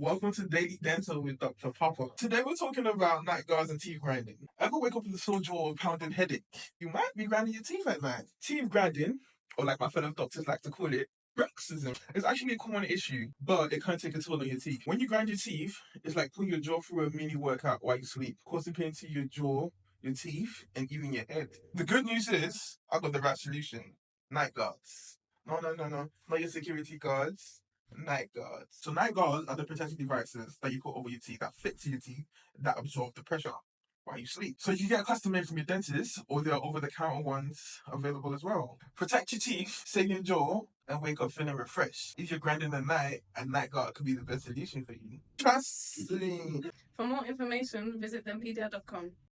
Welcome to Daily Dental with Dr. Papa. Today we're talking about night guards and teeth grinding. Ever wake up with a sore jaw or pounding headache? You might be grinding your teeth at night. Teeth grinding, or like my fellow doctors like to call it, bruxism, is actually a common issue, but it can take a toll on your teeth. When you grind your teeth, it's like putting your jaw through a mini workout while you sleep, causing pain to your jaw, your teeth, and even your head. The good news is, I've got the right solution. Night guards. No. Not your security guards. Night guards. So night guards are the protective devices that you put over your teeth that fit to your teeth that absorb the pressure while you sleep. So you can get custom made from your dentist, or there are over-the-counter ones available as well. Protect your teeth, save your jaw, and wake up feeling refreshed. If you're grinding at night, a night guard could be the best solution for you. Trust me. For more information, visit DenpediA.com.